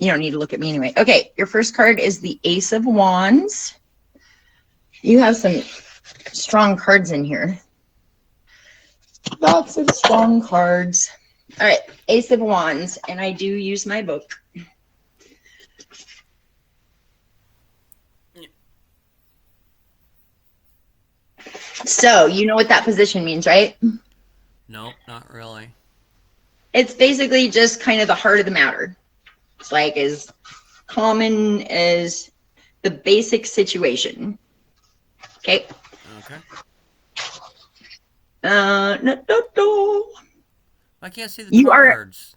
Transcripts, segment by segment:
You don't need to look at me anyway. Okay, your first card is the Ace of Wands. You have some strong cards in here. Lots of strong cards. All right, Ace of Wands, and I do use my book. So, you know what that position means, right? Nope, not really. It's basically just kind of the heart of the matter. It's like as common as the basic situation. Okay. Okay. No. I can't see the You are. cards.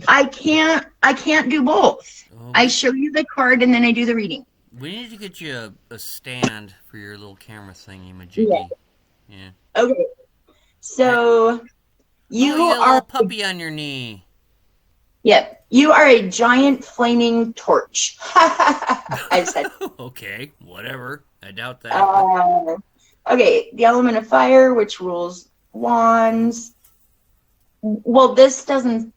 I can't do both. Oh, I show you the card and then I do the reading. we need to get you a stand for your little camera thingy Yeah. majiggy. Yeah. Okay. You're, So oh, you you got a are. little puppy on your knee. Yep. You are a giant flaming torch. I said. Okay, whatever. I doubt that, but Uh, okay. The element of fire, which rules wands. Well, this doesn't.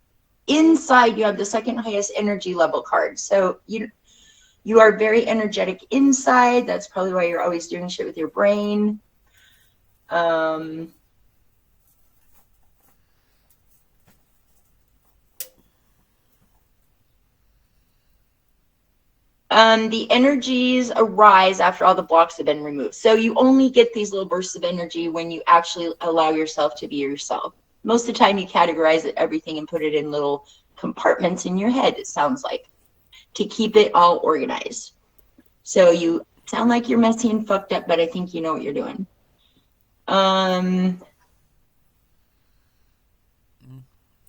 Inside, you have the second highest energy level card. So you are very energetic inside. That's probably why you're always doing shit with your brain. The energies arise after all the blocks have been removed. So you only get these little bursts of energy when you actually allow yourself to be yourself. Most of the time, you categorize everything and put it in little compartments in your head, it sounds like, to keep it all organized. So you sound like you're messy and fucked up, but I think you know what you're doing.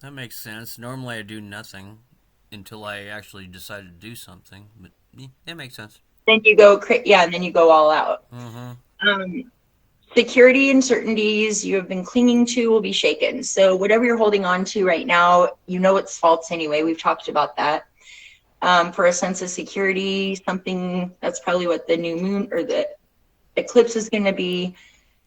that makes sense. Normally I do nothing until I actually decide to do something, but it makes sense. Then you go, yeah, and then you go all out. Mm-hmm. Um, Security and certainties you have been clinging to will be shaken. So whatever you're holding on to right now, you know it's false anyway. We've talked about that. For a sense of security, something that's probably what the new moon or the eclipse is going to be.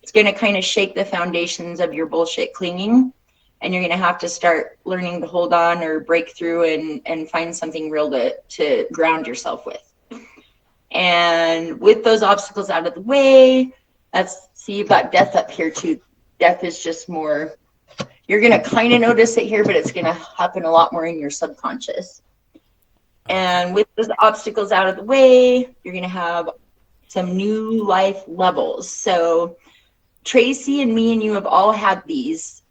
It's going to kind of shake the foundations of your bullshit clinging. And you're going to have to start learning to hold on or break through and find something real to ground yourself with. And with those obstacles out of the way, see, you've got death up here too. Death is just more, you're going to kind of notice it here, but it's going to happen a lot more in your subconscious. Okay. And with those obstacles out of the way, you're going to have some new life levels. So Tracy and me and you have all had these.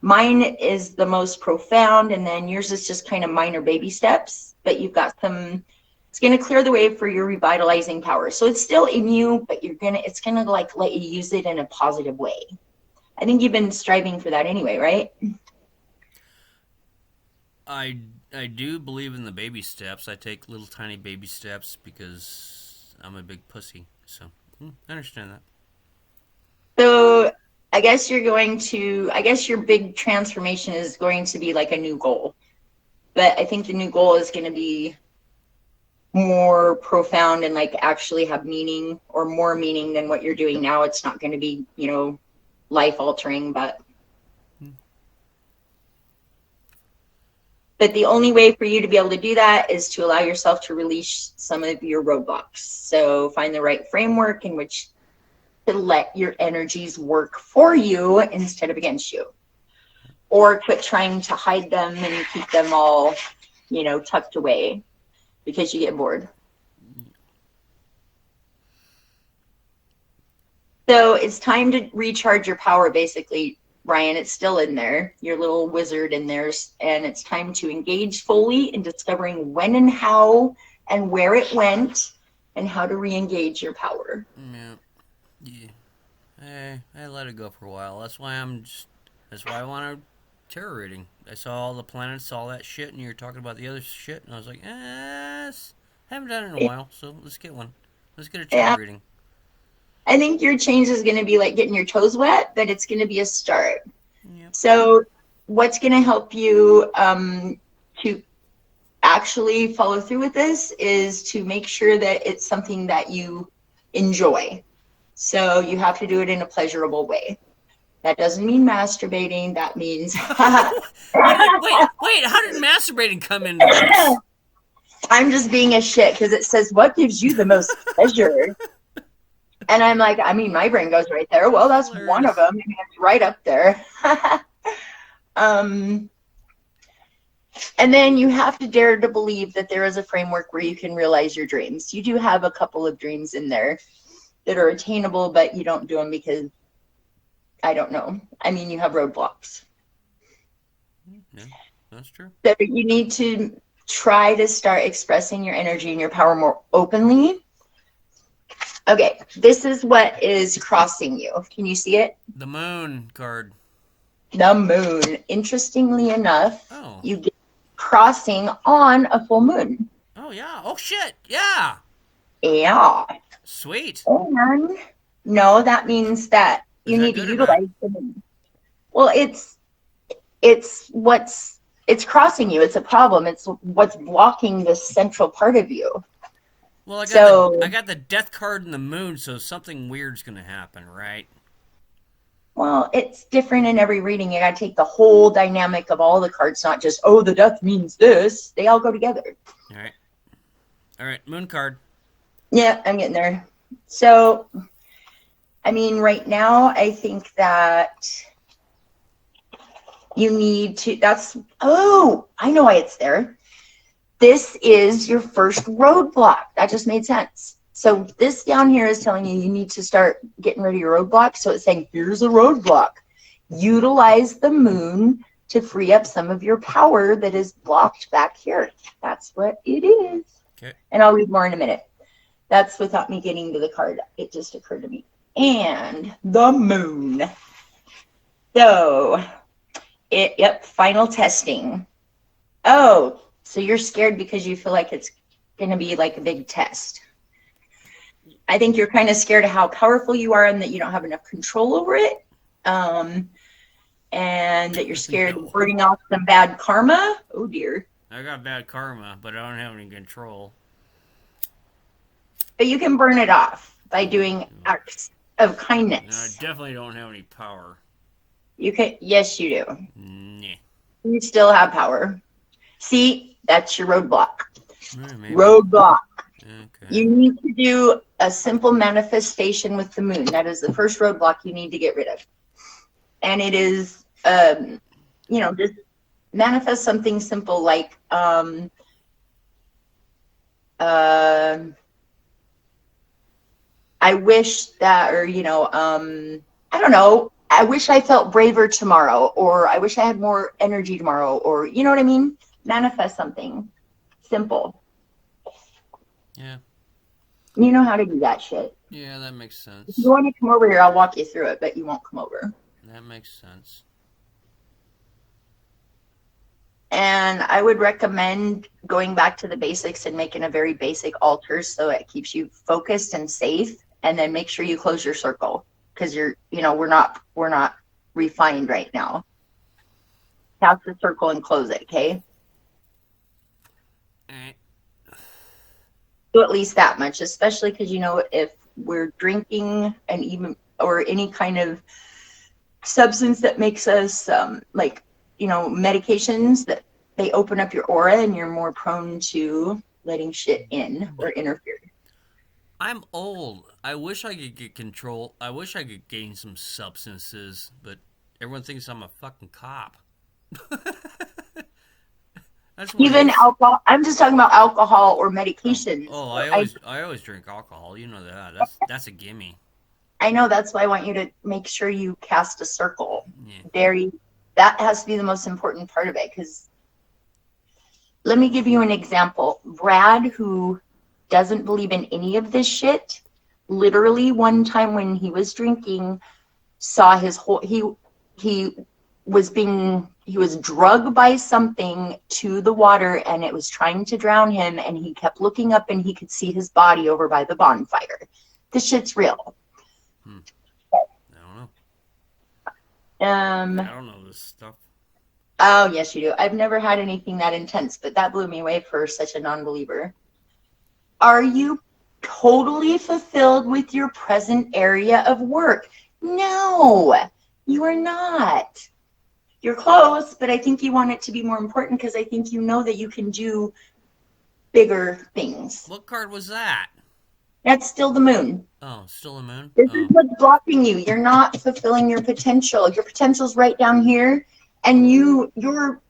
Mine is the most profound, and then yours is just kind of minor baby steps, but you've got some. It's going to clear the way for your revitalizing power. So it's still in you, but it's going to like let you use it in a positive way. I think you've been striving for that anyway, right? I do believe in the baby steps. I take little tiny baby steps because I'm a big pussy. So I understand that. So I guess your big transformation is going to be like a new goal. But I think the new goal is going to be more profound and like actually have meaning or more meaning than what you're doing now. It's not going to be, life altering, but the only way for you to be able to do that is to allow yourself to release some of your roadblocks. So find the right framework in which to let your energies work for you instead of against you. Or quit trying to hide them and keep them all, tucked away because you get bored. So it's time to recharge your power, basically, Ryan. It's still in there, your little wizard in there, and it's time to engage fully in discovering when and how and where it went and how to re-engage your power. Yeah. I let it go for a while. That's why I want a tarot reading. I saw all the planets, all that shit, and you were talking about the other shit, and I was like, haven't done it in a while, so let's get one. Let's get a tarot reading. I think your change is going to be like getting your toes wet, but it's going to be a start. Yep. So what's going to help you to actually follow through with this is to make sure that it's something that you enjoy. So you have to do it in a pleasurable way. That doesn't mean masturbating. That means Wait, how did masturbating come into this? I'm just being a shit because it says what gives you the most pleasure. And I'm like, I mean, my brain goes right there. Well, that's one of Hilarious. them. I mean, it's right up there. um, and then you have to dare to believe that there is a framework where you can realize your dreams. You do have a couple of dreams in there that are attainable, but you don't do them because, I don't know. I mean, you have roadblocks. Yeah, that's true. So you need to try to start expressing your energy and your power more openly. Okay, this is what is crossing you. Can you see it? The moon card. The moon. Interestingly enough, Oh. you get crossing on a full moon. Oh yeah. Oh shit. Yeah. Yeah. Sweet. And no, that means that Is you that need to good or bad? utilize the moon. Well, it's crossing you. It's a problem. It's what's blocking the central part of you. Well, I So, got the death card in the moon, so something weird's gonna happen, right? well, it's different in every reading. You got to take the whole dynamic of all the cards, not just, oh, the death means this. They all go together. All right. All right. Moon card. Yeah, I'm getting there. So, I mean, right now, I think that you need to, oh, I know why it's there. This is your first roadblock. That just made sense. So this down here is telling you need to start getting rid of your roadblock. So it's saying, here's a roadblock. Utilize the moon to free up some of your power that is blocked back here. That's what it is. Okay. And I'll read more in a minute. That's without me getting to the card. It just occurred to me. And the moon. So, final testing. Oh, so you're scared because you feel like it's going to be like a big test. I think you're kind of scared of how powerful you are and that you don't have enough control over it. And that you're scared of burning off some bad karma. Oh, dear. I got bad karma, but I don't have any control. But you can burn it off by doing acts of And I kindness. definitely don't have any power. You can, yes, you do. Nah. You still have power. See, that's your roadblock. Maybe. Roadblock. Okay. You need to do a simple manifestation with the moon. That is the first roadblock you need to get rid of. And it is, just manifest something simple like, I wish that, or, I don't know, I wish I felt braver tomorrow, or I wish I had more energy tomorrow, or, you know what I mean? Manifest something simple. Yeah. You know how to do that shit. Yeah, that makes If sense. you want to come over here, I'll walk you through it, but you won't come over. That makes sense. And I would recommend going back to the basics and making a very basic altar so it keeps you focused and safe. And then make sure you close your circle because we're not refined right now. Pass the circle and close it, okay? Alright. Do at least that much, especially because if we're drinking and even or any kind of substance that makes us medications that they open up your aura and you're more prone to letting shit in or interfere. I'm old. I wish I could get control. I wish I could gain some substances, but everyone thinks I'm a fucking cop. That's what Even it is. alcohol. I'm just talking about alcohol or medications. Oh, I always drink alcohol. You know that. That's a gimme. I know that's why I want you to make sure you cast a circle. Yeah. That has to be the most important part of it. Because let me give you an example. Brad, who doesn't believe in any of this shit, literally one time when he was drinking, saw his whole he was drugged by something to the water and it was trying to drown him, and he kept looking up and he could see his body over by the bonfire. This shit's real. I don't know. I I don't know this stuff. Oh, yes, you do. I've never had anything that intense, but that blew me away for such a non-believer. Are you totally fulfilled with your present area of work? No. You are not. You're close, but I think you want it to be more important because I think you know that you can do bigger things. What card was that? That's still the moon. Oh, still a moon? This is Oh. what's blocking you. You're not fulfilling your potential. Your potential's right down here, and your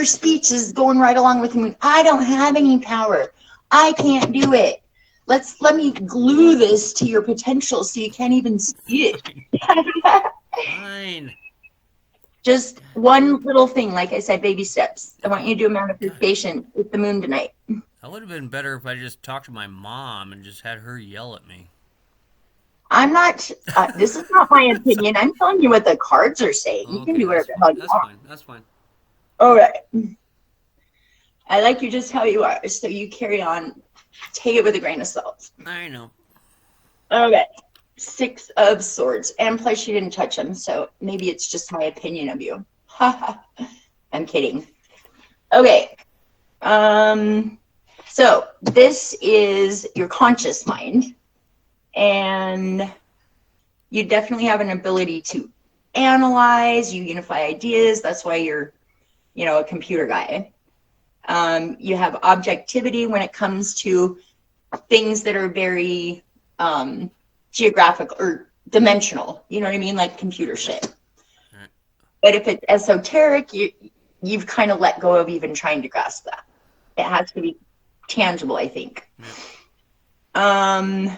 speech is going right along with the moon. I don't have any power. I can't do it. Let me glue this to your potential so you can't even see Fine. it. Fine. Just one little thing, like I said, baby steps. I want you to do a God. manifestation with the moon tonight. That would have been better if I just talked to my mom and just had her yell at me. I'm not, this is not my opinion. I'm telling you what the cards are saying. You can Okay, do whatever that's the fine. hell you That's want. fine. That's fine. All right. I like you just how you are, so you carry on. Take it with a grain of salt. I know. Okay. 6 of Swords. And plus, you didn't touch him, so maybe it's just my opinion of you. I'm kidding. Okay. So this is your conscious mind, and you definitely have an ability to analyze, you unify ideas. That's why you're, a computer guy. You have objectivity when it comes to things that are very geographic or dimensional. You know what I mean? Like computer shit. Right. But if it's esoteric, you've kind of let go of even trying to grasp that. It has to be tangible, I think. Yeah.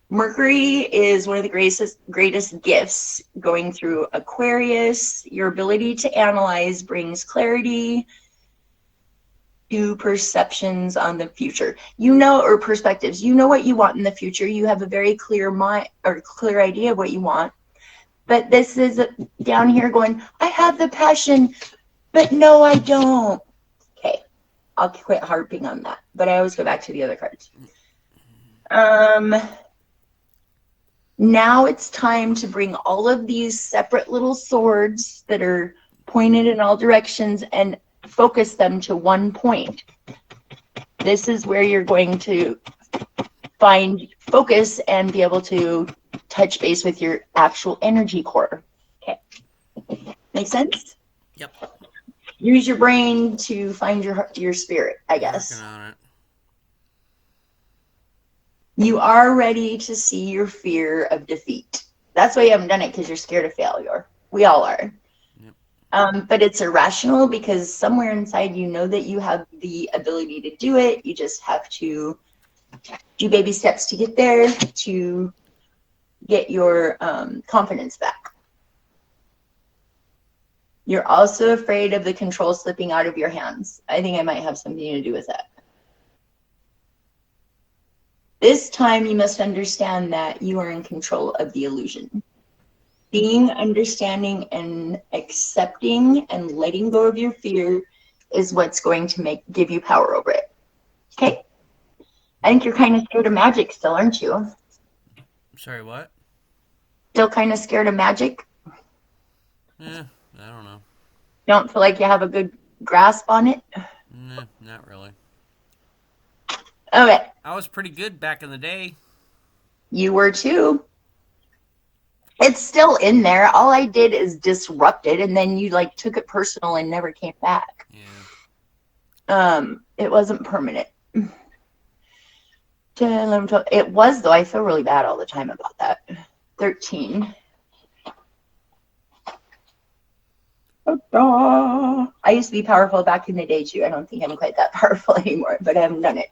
Mercury is one of the greatest gifts going through Aquarius. Your ability to analyze brings clarity to perceptions on the future. Or perspectives. You know what you want in the future. You have a very clear mind or clear idea of what you want. But this is down here going, I have the passion, but no, I don't. Okay, I'll quit harping on that. But I always go back to the other cards. Now it's time to bring all of these separate little swords that are pointed in all directions and focus them to one point. This is where you're going to find focus and be able to touch base with your actual energy core. Okay. Make sense? Yep. Use your brain to find your spirit, I guess. Working on it. You are ready to see your fear of defeat. That's why you haven't done it, because you're scared of failure. We all are. Yep. But it's irrational because somewhere inside you know that you have the ability to do it. You just have to do baby steps to get there, to get your confidence back. You're also afraid of the control slipping out of your hands. I think I might have something to do with that. This time you must understand that you are in control of the illusion. Being, understanding, and accepting and letting go of your fear is what's going to give you power over it. Okay? I think you're kind of scared of magic still, aren't you? Sorry, what? Still kind of scared of magic? I don't know. Don't feel like you have a good grasp on it? Nah, not really. Okay. I was pretty good back in the day. You were too. It's still in there. All I did is disrupt it, and then you took it personal and never came back. Yeah. It wasn't permanent. 10, 11, 12. It was, though. I feel really bad all the time about that. 13. I used to be powerful back in the day too. I don't think I'm quite that powerful anymore, but I haven't done it.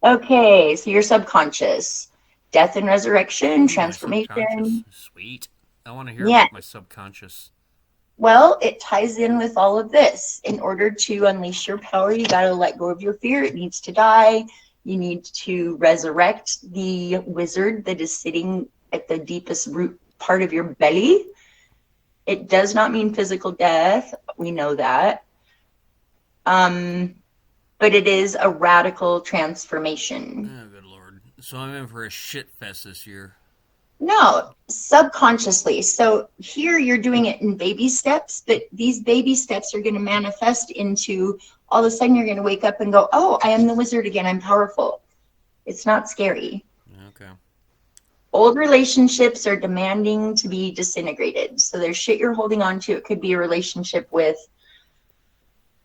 Okay, so your subconscious. Death and resurrection, Ooh, transformation. Sweet. I want to hear Yeah. about my subconscious. Well, it ties in with all of this. In order to unleash your power, you got to let go of your fear. It needs to die. You need to resurrect the wizard that is sitting at the deepest root part of your belly. It does not mean physical death. We know that. But it is a radical transformation. Oh, good lord. So I'm in for a shit fest this year. No, subconsciously. So here you're doing it in baby steps, but these baby steps are going to manifest into all of a sudden you're going to wake up and go, oh, I am the wizard again. I'm powerful. It's not scary. Okay. Old relationships are demanding to be disintegrated. So there's shit you're holding on to. It could be a relationship with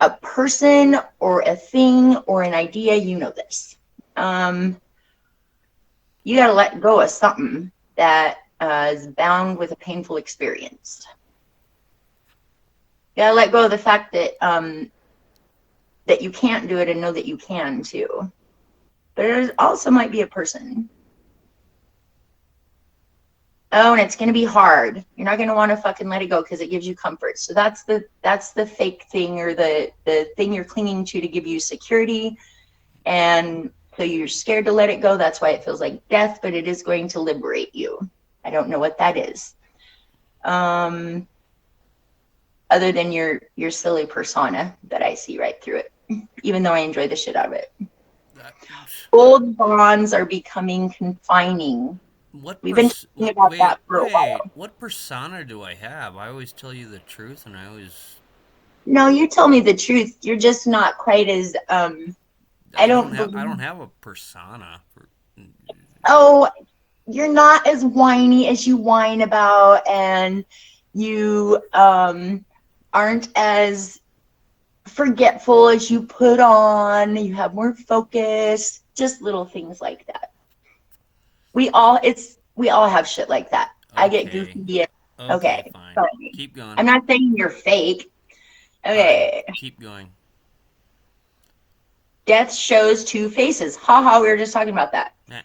a person or a thing or an idea. You know this. You got to let go of something that is bound with a painful experience. You got to let go of the fact that that you can't do it and know that you can too. But it also might be a person. Oh, and it's going to be hard. You're not going to want to fucking let it go because it gives you comfort. So that's the fake thing, or the thing you're clinging to give you security. And so you're scared to let it go. That's why it feels like death, but it is going to liberate you. I don't know what that is. Other than your silly persona that I see right through it, even though I enjoy the shit out of it. Old bonds are becoming confining. We've been talking about that for a while. What persona do I have? I always tell you the truth, and I always. No, you tell me the truth. You're just not quite as I don't believe. I don't have a persona. Oh, you're not as whiny as you whine about, and you aren't as forgetful as you put on. You have more focus. Just little things like that. We all have shit like that. Okay. I get goofy. Okay, Fine. sorry. Keep going. I'm not saying you're fake. Fine. Okay. Keep going. Death shows two faces. Haha, we were just talking about that. Nah.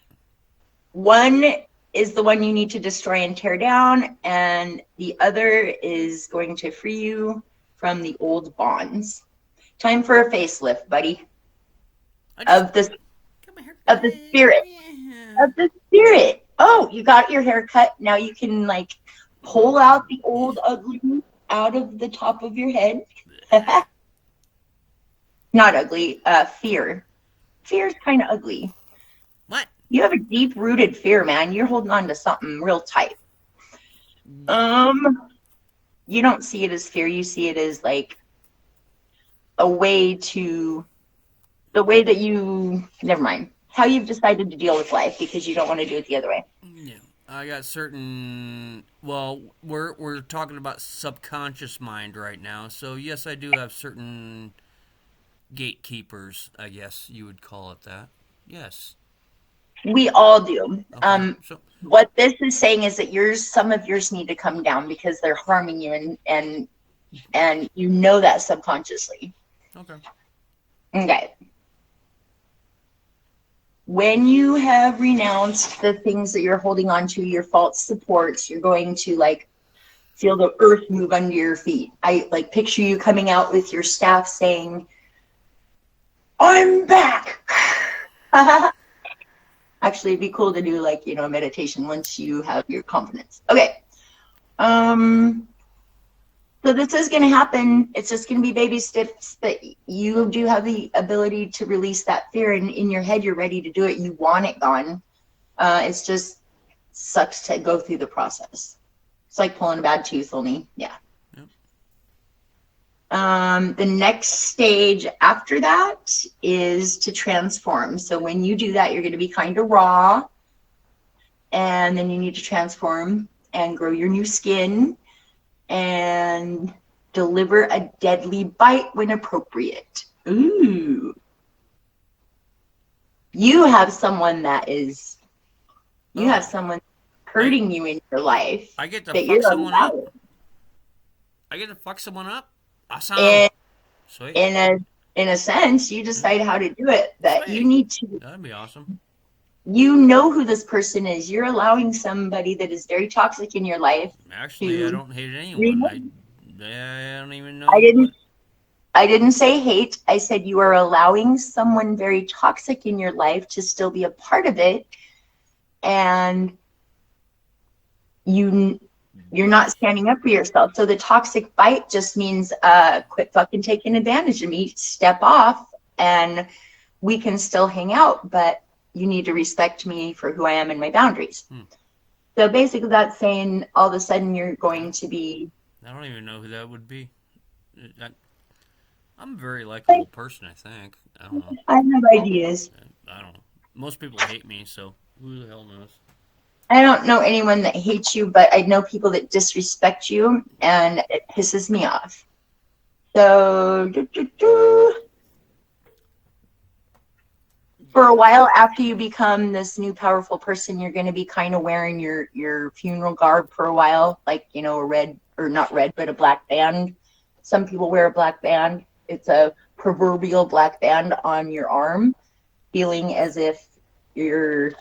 One is the one you need to destroy and tear down, and the other is going to free you from the old bonds. Time for a facelift, buddy. Of the spirit. Of the spirit. Oh, you got your hair cut. Now you can like pull out the old ugly out of the top of your head. Not ugly. Fear. Fear's kind of ugly. What? You have a deep-rooted fear, man. You're holding on to something real tight. You don't see it as fear. You see it as like a way to, the way that you, never mind, how you've decided to deal with life because you don't want to do it the other way. Yeah. I got certain. Well, we're talking about subconscious mind right now. So yes, I do have certain gatekeepers. I guess you would call it that. Yes. We all do. Okay. So What this is saying is that some of yours need to come down because they're harming you, and you know that subconsciously. okay. Okay. When you have renounced the things that you're holding on to, your false supports, you're going to like feel the earth move under your feet. I like picture you coming out with your staff saying, "I'm back." Actually, it'd be cool to do like, a meditation once you have your confidence. Okay. So this is going to happen. It's just going to be baby steps, but you do have the ability to release that fear, and in your head, you're ready to do it. You want it gone. It's just sucks to go through the process. It's like pulling a bad tooth, only, yeah. The next stage after that is to transform. So when you do that, you're going to be kind of raw, and then you need to transform and grow your new skin and deliver a deadly bite when appropriate. Ooh. You have someone hurting you in your life. I get to that fuck someone up. I get to fuck someone up. Awesome. And Sweet. in a sense, you decide how to do it. That Sweet. you need to. That'd be awesome. You know who this person is. You're allowing somebody that is very toxic in your life. Actually, I don't hate anyone. I don't even know. I didn't say hate. I said you are allowing someone very toxic in your life to still be a part of it, and you're not standing up for yourself. So the toxic bite just means quit fucking taking advantage of me. Step off, and we can still hang out, but you need to respect me for who I am and my boundaries. So basically that's saying all of a sudden you're going to be... I don't even know who that would be. I'm a very likable person, I think. I don't know. I have ideas. I don't know. Most people hate me, so who the hell knows? I don't know anyone that hates you, but I know people that disrespect you, and it pisses me off. So, for a while after you become this new powerful person, you're going to be kind of wearing your funeral garb for a while, like, you know, a red, or not red, but a black band. Some people wear a black band. It's a proverbial black band on your arm, feeling as if you're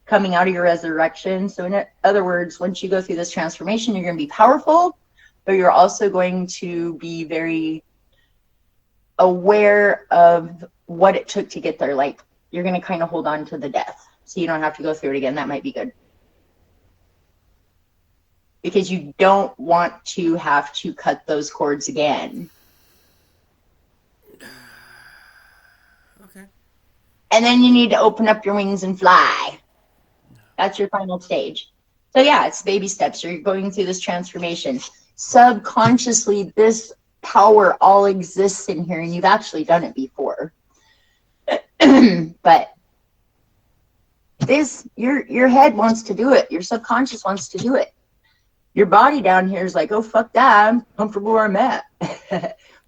coming out of your resurrection. So in other words, once you go through this transformation, you're going to be powerful, but you're also going to be very aware of what it took to get there. Like, you're going to kind of hold on to the death, so you don't have to go through it again. That might be good, because you don't want to have to cut those cords again. Okay. And then you need to open up your wings and fly. That's your final stage. So yeah, it's baby steps. You're going through this transformation. Subconsciously, this power all exists in here, and you've actually done it before. But this, your head wants to do it. Your subconscious wants to do it. Your body down here is like, oh, fuck that. I'm comfortable where I'm at.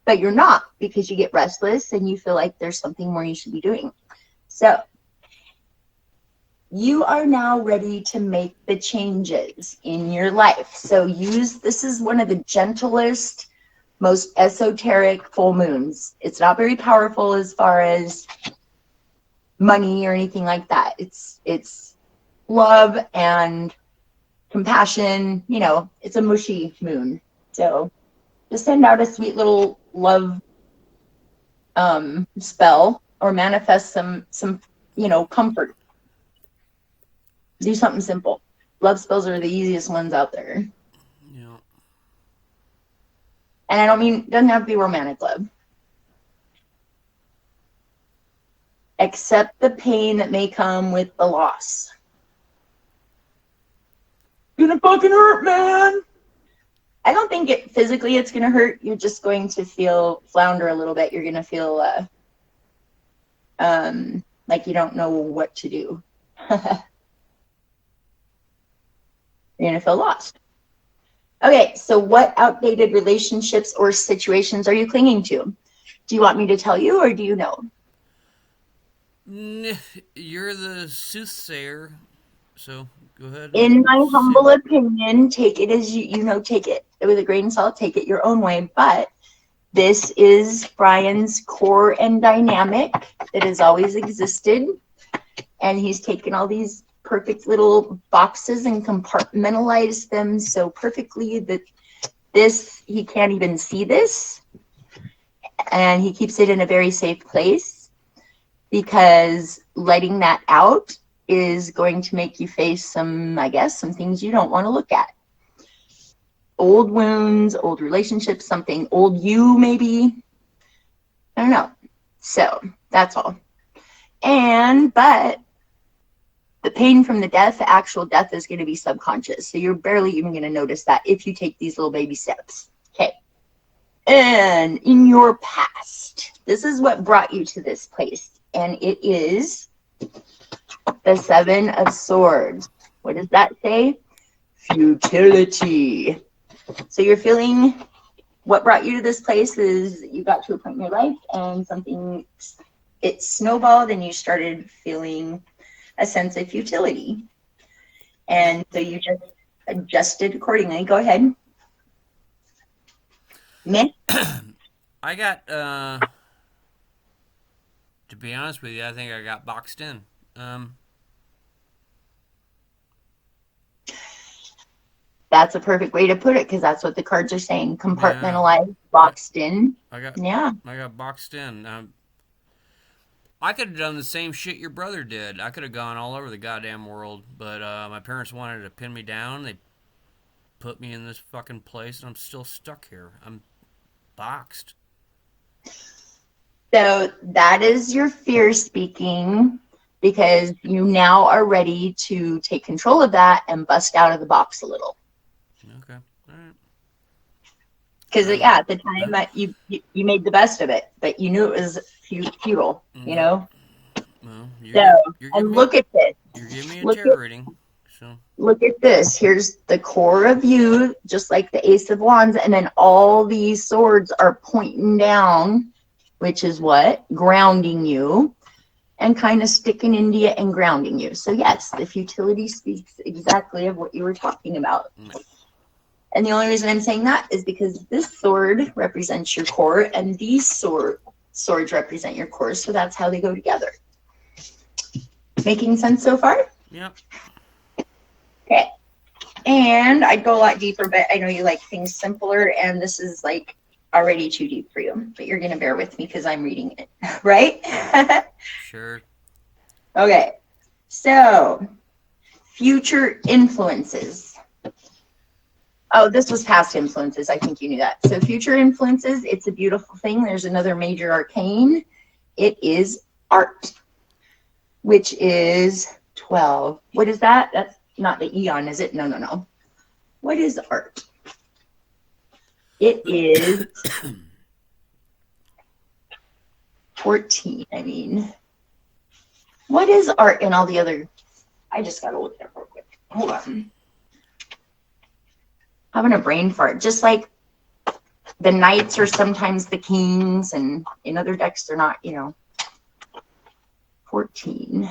But you're not, because you get restless and you feel like there's something more you should be doing. So you are now ready to make the changes in your life. So this is one of the gentlest, most esoteric full moons. It's not very powerful as far as money or anything like that. It's love and compassion. You know, it's a mushy moon. So just send out a sweet little love spell, or manifest some comfort. Do something simple. Love spells are the easiest ones out there. Yeah. And I don't mean, it doesn't have to be romantic love. Accept the pain that may come with the loss. It's gonna fucking hurt, man. I don't think physically it's gonna hurt. You're just going to feel flounder a little bit. You're gonna feel like you don't know what to do. You're gonna feel lost. Okay, so what outdated relationships or situations are you clinging to? Do you want me to tell you, or do you know? You're the soothsayer, so go ahead In and my say humble what. opinion, take it as take it with a grain of salt, take it your own way. But this is Brian's core and dynamic that has always existed. And he's taken all these perfect little boxes and compartmentalized them so perfectly that he can't even see this. And he keeps it in a very safe place, because letting that out is going to make you face some things you don't want to look at. Old wounds, old relationships, something old you maybe. I don't know. So that's all. But the pain from the actual death, is going to be subconscious. So you're barely even going to notice that if you take these little baby steps. Okay. And in your past, this is what brought you to this place. And it is the Seven of Swords. What does that say? Futility. So you're feeling, what brought you to this place is you got to a point in your life and it snowballed, and you started feeling a sense of futility. And so you just adjusted accordingly. Go ahead. Meh? I got, to be honest with you, I think I got boxed in. That's a perfect way to put it, because that's what the cards are saying. Yeah, Compartmentalized, I, boxed in. I got, Yeah. I got boxed in. I could have done the same shit your brother did. I could have gone all over the goddamn world, but my parents wanted to pin me down. They put me in this fucking place, and I'm still stuck here. I'm boxed. So that is your fear speaking, because you now are ready to take control of that and bust out of the box a little. Okay, all right. Because at the time you made the best of it, but you knew it was futile. Well, So, you're and giving me look at this. you're giving me a Look tarot at reading, So look at this. Here's the core of you, just like the Ace of Wands, and then all these swords are pointing down, which is what? Grounding you and kind of sticking into you and grounding you. So yes, the futility speaks exactly of what you were talking about. And the only reason I'm saying that is because this sword represents your core and these swords represent your core. So that's how they go together. Making sense so far? yep. Okay. And I'd go a lot deeper, but I know you like things simpler, and this is like already too deep for you. But you're going to bear with me because I'm reading it, right? Sure. Okay. So, future influences. Oh, this was past influences. I think you knew that. So, future influences, it's a beautiful thing. There's another major arcane. It is art, which is 12. What is that? That's not the eon, is it? No. What is art? It is 14. I mean, what is art in all the other? I just got to look it up real quick. Hold on. Having a brain fart. Just like the knights are sometimes the kings, and in other decks, they're not, 14.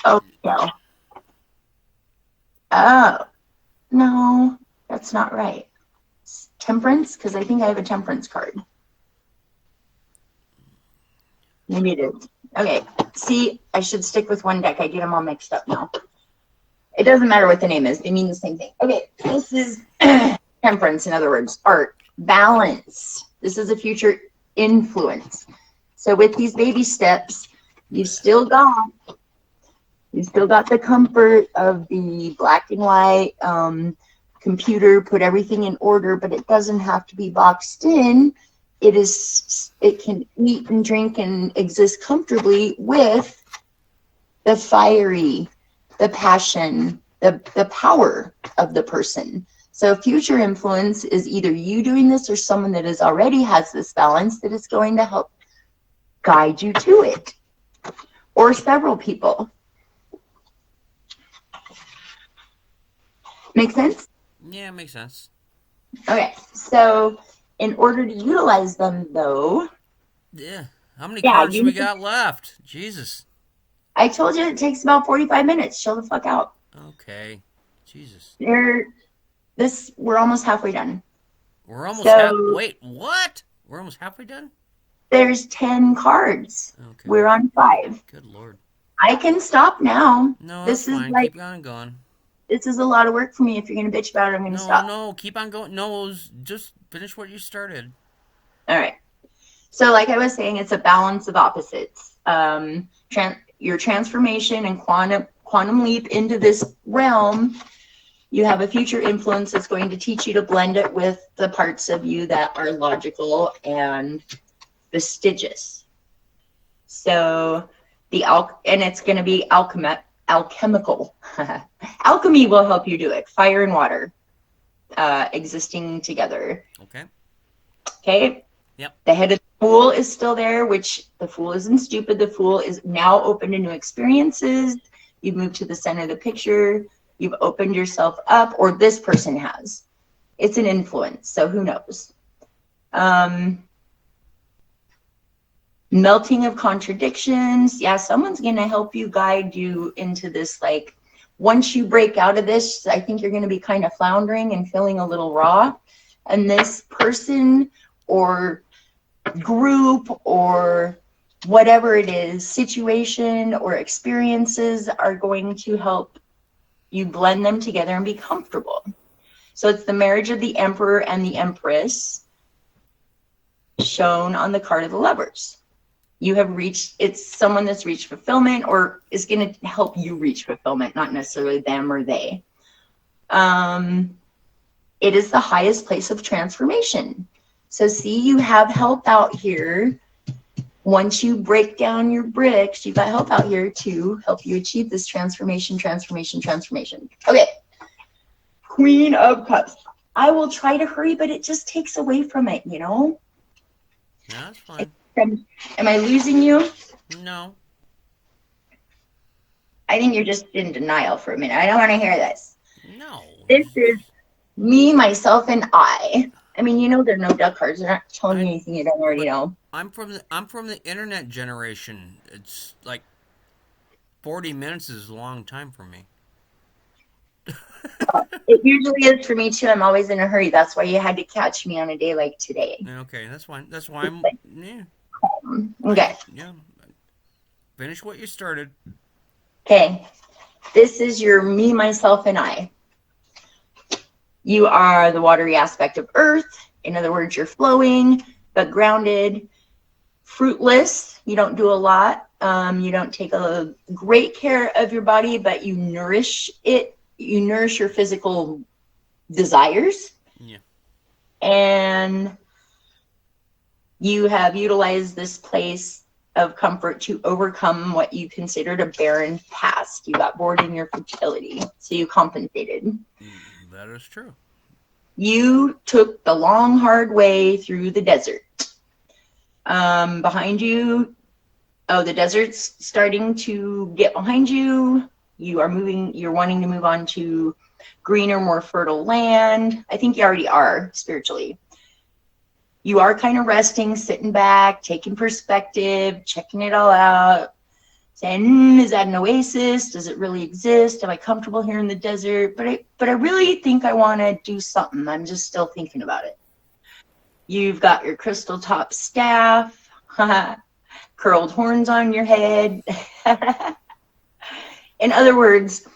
Oh, no. Oh, no, that's not right. Temperance, because I think I have a temperance card. Maybe it is. Okay, see, I should stick with one deck. I get them all mixed up now. It doesn't matter what the name is. They mean the same thing. Okay, this is temperance, in other words, art. Balance. This is a future influence. So with these baby steps, you've still got the comfort of the black and white computer, put everything in order, but it doesn't have to be boxed in. It can eat and drink and exist comfortably with the fiery, the passion, the power of the person. So future influence is either you doing this or someone that is already has this balance that is going to help guide you to it, or several people. Make sense? Yeah, it makes sense. Okay, so in order to utilize them, though, Yeah. How many yeah, cards do we got left? Jesus. I told you it takes about 45 minutes. Chill the fuck out. Okay. Jesus. We're almost halfway done. We're almost So Wait, what? We're almost halfway done? there's 10 cards. Okay. We're on 5. Good lord. I can stop now. No, that's This is fine. like, Keep on going. this is a lot of work for me. If you're going to bitch about it, I'm going to No, stop. no, keep on going. No, just finish what you started. All right. So like I was saying, it's a balance of opposites. Your transformation and quantum leap into this realm, you have a future influence that's going to teach you to blend it with the parts of you that are logical and fastidious. So and it's going to be alchemical. Alchemy will help you do it. Fire and water existing together. Okay. Okay. Yep. The head of the Fool is still there, which the Fool isn't stupid. The Fool is now open to new experiences. You've moved to the center of the picture. You've opened yourself up, or this person has. It's an influence, so who knows? Melting of contradictions. Yeah, someone's going to help you, guide you into this. Like, once you break out of this, I think you're going to be kind of floundering and feeling a little raw. And this person or group or whatever it is, situation or experiences are going to help you blend them together and be comfortable. So it's the marriage of the Emperor and the Empress shown on the card of the Lovers. It's someone that's reached fulfillment or is going to help you reach fulfillment, not necessarily them or they. It is the highest place of transformation. So see, you have help out here. Once you break down your bricks, you've got help out here to help you achieve this transformation. Okay. Queen of Cups. I will try to hurry, but it just takes away from it, No, that's fine. Am I losing you? No. I think you're just in denial for a minute. I don't want to hear this. No. This is me, myself, and I. I mean, you know, there are no duck cards. They're not telling you I anything you don't already but know. I'm from the internet generation. It's like 40 minutes is a long time for me. It usually is for me too. I'm always in a hurry. That's why you had to catch me on a day like today. Okay, that's fine. That's why It's I'm like, yeah. I okay. yeah. Finish what you started. Okay. This is your me, myself, and I. You are the watery aspect of earth. In other words, you're flowing, but grounded, fruitless. You don't do a lot. You don't take a great care of your body, but you nourish it. You nourish your physical desires. Yeah. And you have utilized this place of comfort to overcome what you considered a barren past. You got bored in your fertility, so you compensated. That is true. You took the long, hard way through the desert. Behind you, oh, the desert's starting to get behind you. You are moving, you're wanting to move on to greener, more fertile land. I think you already are spiritually. You are kind of resting, sitting back, taking perspective, checking it all out, saying, is that an oasis? Does it really exist? Am I comfortable here in the desert? But I really think I want to do something. I'm just still thinking about it. You've got your crystal top staff, curled horns on your head. In other words,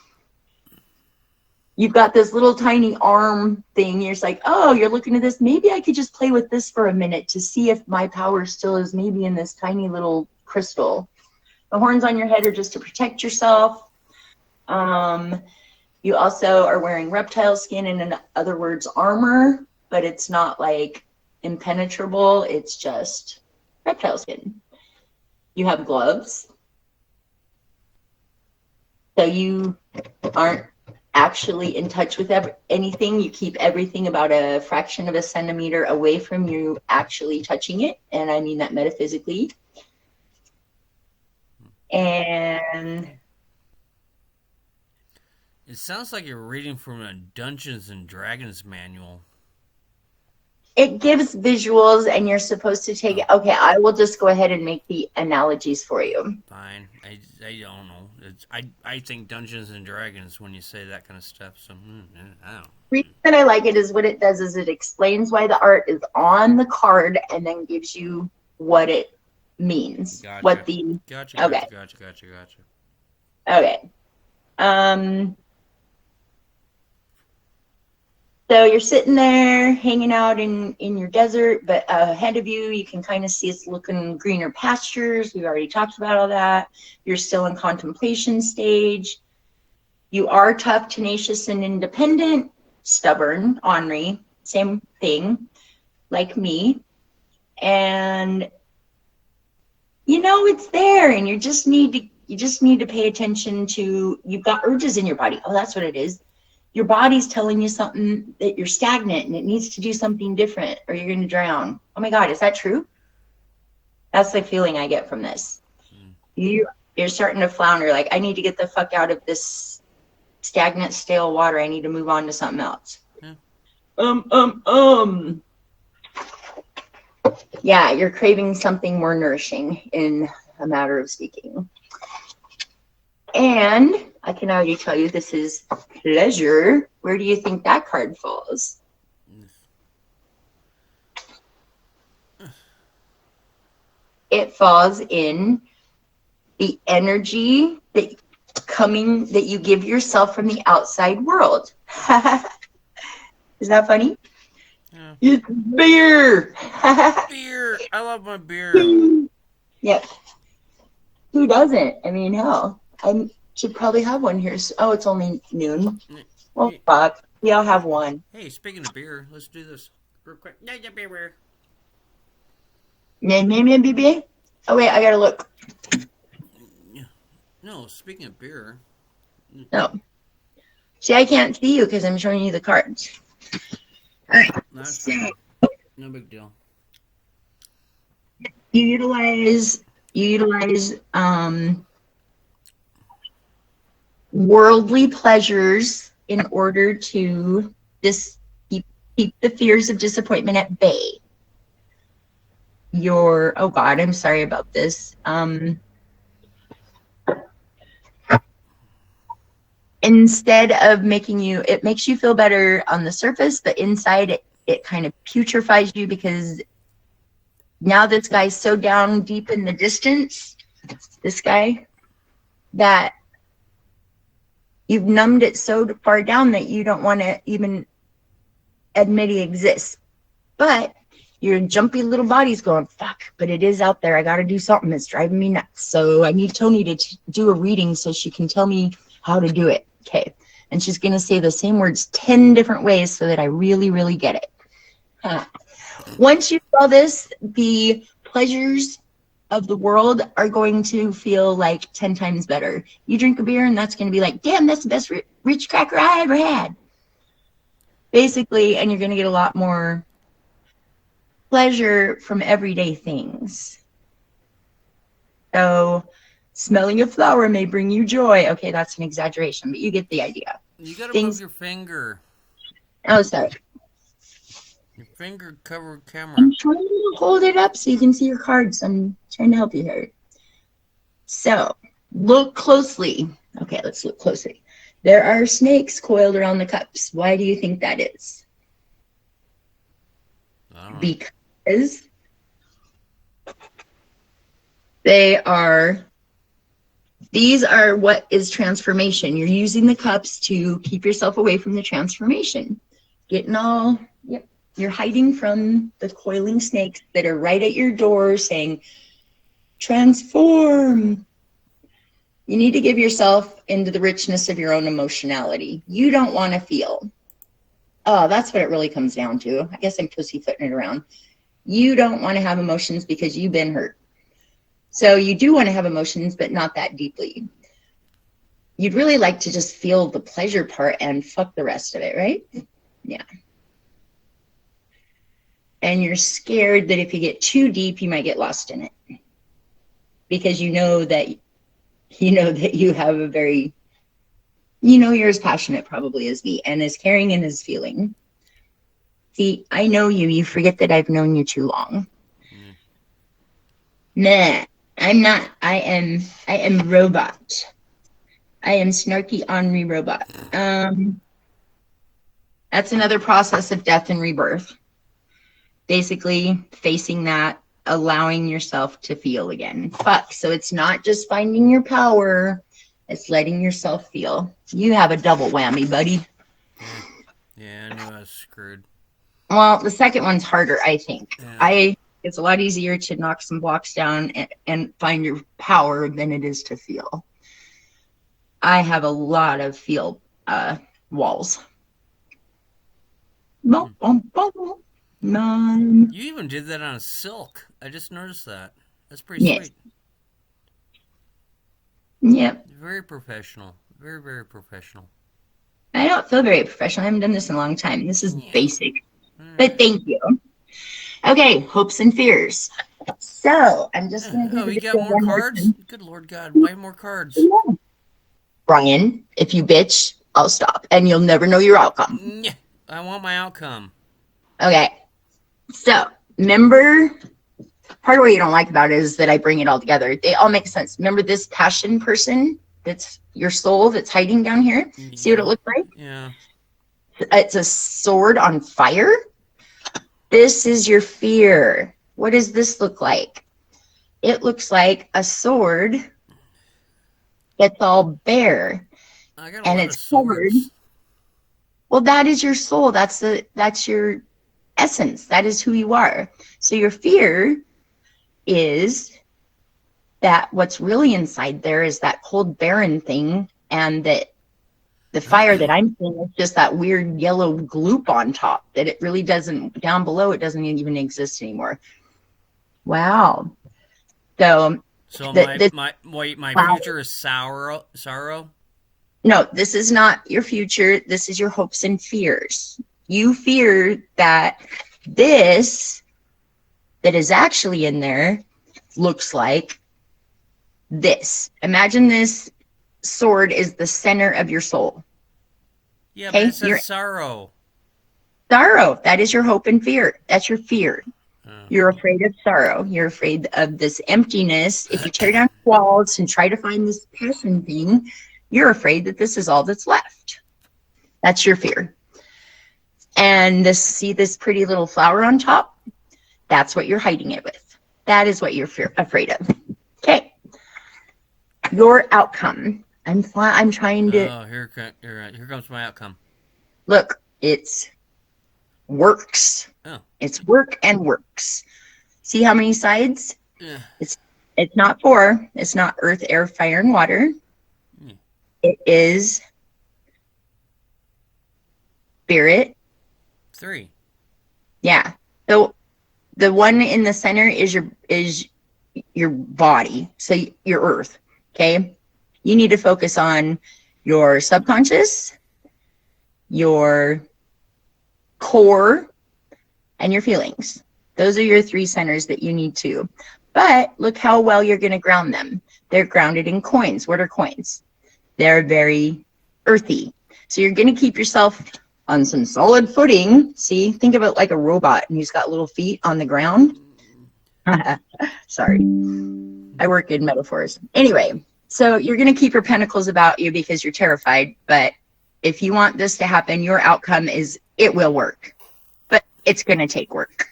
you've got this little tiny arm thing. You're just like, oh, you're looking at this. Maybe I could just play with this for a minute to see if my power still is maybe in this tiny little crystal. The horns on your head are just to protect yourself. You also are wearing reptile skin, and in other words, armor, but it's not like impenetrable. It's just reptile skin. You have gloves. So you aren't actually in touch with anything. You keep everything about a fraction of a centimeter away from you actually touching it. And I mean that metaphysically. And It sounds like you're reading from a Dungeons and Dragons manual. it gives visuals, and you're supposed to take it. Oh, Okay, I will just go ahead and make the analogies for you. fine. I don't know. I think Dungeons and Dragons when you say that kind of stuff. So I don't. The reason that I like it is what it does is it explains why the art is on the card and then gives you what it means. Gotcha. What the Gotcha. okay. Gotcha. Gotcha. Gotcha. Gotcha. Okay. Um So you're sitting there hanging out in your desert, but ahead of you, you can kind of see it's looking greener pastures. We've already talked about all that. You're still in contemplation stage. You are tough, tenacious, and independent, stubborn, ornery, same thing, like me. And you know it's there, and you just need to pay attention to. You've got urges in your body. Oh, that's what it is. Your body's telling you something that you're stagnant and it needs to do something different or you're going to drown. Oh my God, is that true? That's the feeling I get from this. Mm. You're starting to flounder. Like, I need to get the fuck out of this stagnant, stale water. I need to move on to something else. Yeah. Yeah, you're craving something more nourishing in a matter of speaking. And I can already tell you this is pleasure. Where do you think that card falls? It falls in the energy that you give yourself from the outside world. Is that funny? Yeah. It's beer. Beer. I love my beer. Yep. Who doesn't? I mean, hell, I should probably have one here. Oh, it's only noon. Well, Hey, fuck. We all have one. hey, speaking of beer, let's do this real quick. Yeah, yeah, beer. Maybe. Oh wait, I gotta look. No, speaking of beer. No. See, I can't see you because I'm showing you the cards. All right. That's So fine. No big deal. you utilize You utilize worldly pleasures in order to just keep the fears of disappointment at bay. Oh God, I'm sorry about this. Instead of it makes you feel better on the surface, but inside it kind of putrefies you because now this guy's so down deep in the distance, this guy, that you've numbed it so far down that you don't want to even admit he exists. But your jumpy little body's going, fuck, but it is out there. I got to do something. It's driving me nuts. So I need Tony to do a reading so she can tell me how to do it. Okay. And she's going to say the same words 10 different ways so that I really, really get it. Once you saw this, the pleasures of the world are going to feel like 10 times better. You drink a beer and that's going to be like, damn, that's the best rich cracker I ever had. Basically, and you're going to get a lot more pleasure from everyday things. So smelling a flower may bring you joy. Okay, that's an exaggeration, but you get the idea. You gotta move your finger. Oh, sorry. Your finger covered camera. I'm trying to hold it up so you can see your cards. I'm trying to help you here. So look closely. Okay, let's look closely. There are snakes coiled around the cups. Why do you think that is? I don't know. Because these are what is transformation. You're using the cups to keep yourself away from the transformation. You're hiding from the coiling snakes that are right at your door saying, transform. You need to give yourself into the richness of your own emotionality. You don't want to feel. Oh, that's what it really comes down to. I guess I'm pussyfooting it around. You don't want to have emotions because you've been hurt. So you do want to have emotions, but not that deeply. You'd really like to just feel the pleasure part and fuck the rest of it, right? Yeah. And you're scared that if you get too deep, you might get lost in it. Because you know that you have a very, you're as passionate probably as me and as caring and as feeling. See, I know you forget that I've known you too long. Nah, I'm not. I am robot. I am snarky Henri robot. That's another process of death and rebirth. Basically facing that, allowing yourself to feel again. Fuck. So it's not just finding your power, it's letting yourself feel. You have a double whammy, buddy. Yeah, I knew I was screwed. Well, the second one's harder, I think. Yeah. It's a lot easier to knock some blocks down and find your power than it is to feel. I have a lot of feel walls. Boom, boom, boom. None. You even did that on a silk. I just noticed that. That's pretty Yes. sweet. Yep. Very professional. Very, very professional. I don't feel very professional. I haven't done this in a long time. This is basic. But thank you. Okay, hopes and fears. So I'm just going to do you got more cards? Good Lord God, why more cards? Brian, if you bitch, I'll stop. And you'll never know your outcome. I want my outcome. Okay. So, remember, part of what you don't like about it is that I bring it all together. They all make sense. Remember this passion person that's your soul that's hiding down here? See what it looks like? Yeah. It's a sword on fire. This is your fear. What does this look like? It looks like a sword that's all bare. I got a lot of swords. Covered. Well, that is your soul. That's your essence. That is who you are. So your fear is that what's really inside there is that cold, barren thing, and that the fire that I'm seeing is just that weird yellow gloop on top, that it really doesn't, down below, it doesn't even exist anymore. Wow. So my future is sorrow? No, this is not your future. This is your hopes and fears. You fear that this that is actually in there looks like this. Imagine this sword is the center of your soul. Yeah, but it Okay? says Your sorrow. sorrow, that is your hope and fear. That's your fear. Uh, You're afraid of sorrow. You're afraid of this emptiness. If you tear down walls and try to find this passion thing, you're afraid that this is all that's left. That's your fear. And this, see this pretty little flower on top? That's what you're hiding it with. That is what you're afraid of. Okay. Your outcome. I'm trying to here comes my outcome. look. It's works. Oh, It's work and works. See how many sides? yeah. It's it's not four. It's not earth, air, fire, and water. Mm. It is spirit. 3. Yeah. So the one in the center is your body. So your earth. Okay. You need to focus on your subconscious, your core, and your feelings. Those are your 3 centers that you need to. But look how well you're going to ground them. They're grounded in coins. What are coins? They're very earthy. So you're going to keep yourself on some solid footing. See, think of it like a robot and he's got little feet on the ground. Sorry. I work in metaphors. Anyway, so you're going to keep your pentacles about you because you're terrified. But if you want this to happen, your outcome is it will work. But it's going to take work.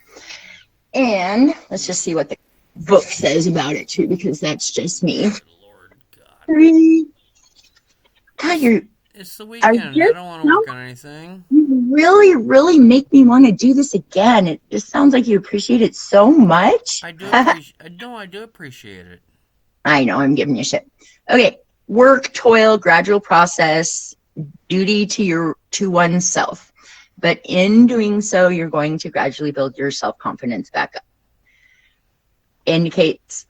And let's just see what the book says about it too, because that's just me. Good Lord God. 3. God, It's the I weekend. I just don't want to work on anything. you really, really make me want to do this again. It just sounds like you appreciate it so much. I do appreciate. No, I do appreciate it. I know, I'm giving you shit. Okay, work, toil, gradual process, duty to oneself. But in doing so, you're going to gradually build your self-confidence back up. Indicates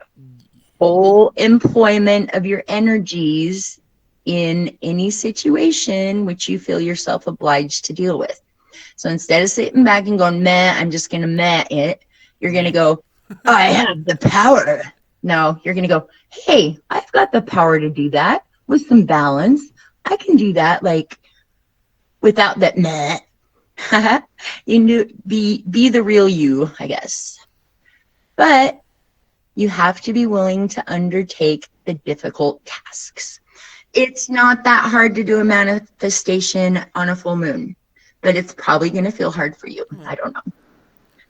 full employment of your energies in any situation which you feel yourself obliged to deal with. So instead of sitting back and going, meh, I'm just going to meh it, you're going to go, I have the power. No, you're going to go, hey, I've got the power to do that with some balance. I can do that like without that meh. You can be the real you, I guess. But you have to be willing to undertake the difficult tasks. It's not that hard to do a manifestation on a full moon, but it's probably going to feel hard for you. I don't know.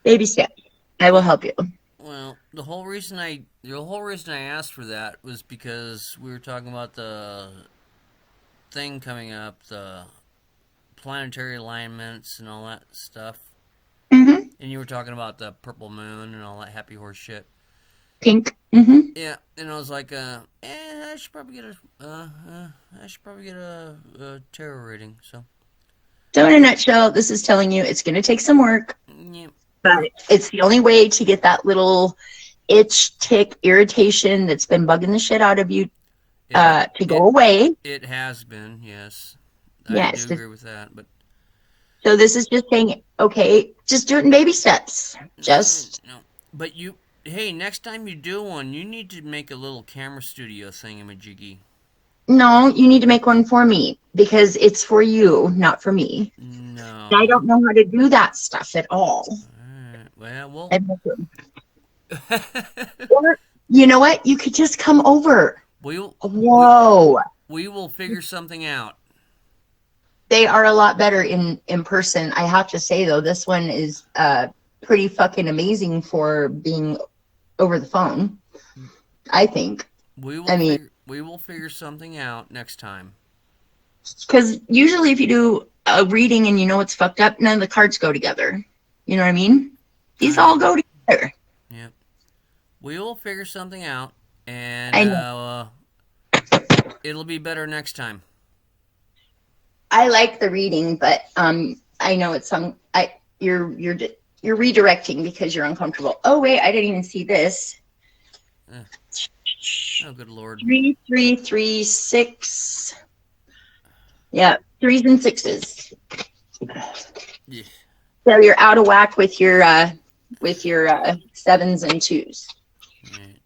Baby steps. I will help you. Well, the whole reason I asked for that was because we were talking about the thing coming up, the planetary alignments and all that stuff. Mm-hmm. And you were talking about the purple moon and all that happy horse shit. Pink. Mm-hmm. Yeah, and I was like, I should probably get a tarot reading. So in a nutshell, this is telling you it's going to take some work, yeah. but it's the only way to get that little itch, tick, irritation that's been bugging the shit out of you to go away. It has been, yes. Yes. I do agree with that, but so this is just saying, okay, just do it in baby steps. Just no. But hey, next time you do one, you need to make a little camera studio thingamajiggy. no, you need to make one for me because it's for you, not for me. No. I don't know how to do that stuff at all. Well, Or, you know what? You could just come over. Whoa. We will figure something out. They are a lot better in person. I have to say, though, this one is pretty fucking amazing for being over the phone, I think. We will figure something out next time. Because usually if you do a reading and you know it's fucked up, none of the cards go together. You know what I mean? These all go together. Yeah. We will figure something out, and it'll be better next time. I like the reading, but I know it's you're redirecting because you're uncomfortable. Oh wait, I didn't even see this. Oh, good Lord. 3, 3, 3, 6. Yeah, 3s and 6s. Yeah. So you're out of whack with your 7s and 2s. Right.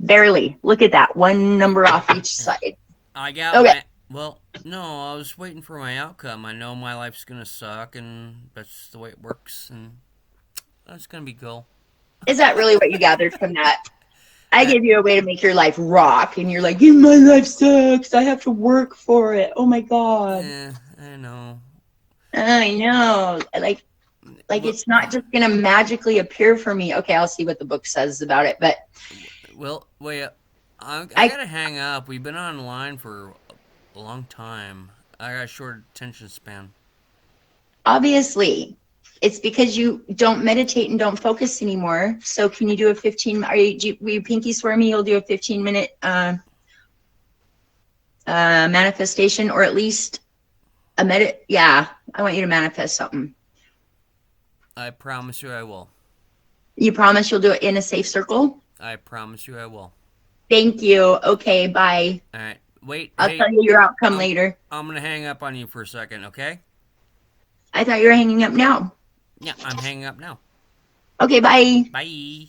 Barely. Look at that. One number off each side. I got Okay. my. Well, no, I was waiting for my outcome. I know my life's gonna suck, and that's the way it works, and that's gonna be cool. Is that really what you gathered from that? I I, gave you a way to make your life rock, and you're like, my life sucks. I have to work for it. Oh my God. I know. I know. Like Well, it's not just gonna magically appear for me. Okay, I'll see what the book says about it. But well, wait. I I gotta hang up. We've been online for a long time. I got a short attention span. obviously it's because you don't meditate and don't focus anymore. So can you do a 15? Will you pinky swear me? You'll do a 15-minute manifestation, or at least a medit. Yeah, I want you to manifest something. I promise you I will. You promise you'll do it in a safe circle? I promise you I will. Thank you. Okay, bye. All right. Wait. I'll Hey, tell you your outcome I'm later. I'm gonna hang up on you for a second, okay? I thought you were hanging up now. Yeah, I'm hanging up now. Okay, bye. Bye.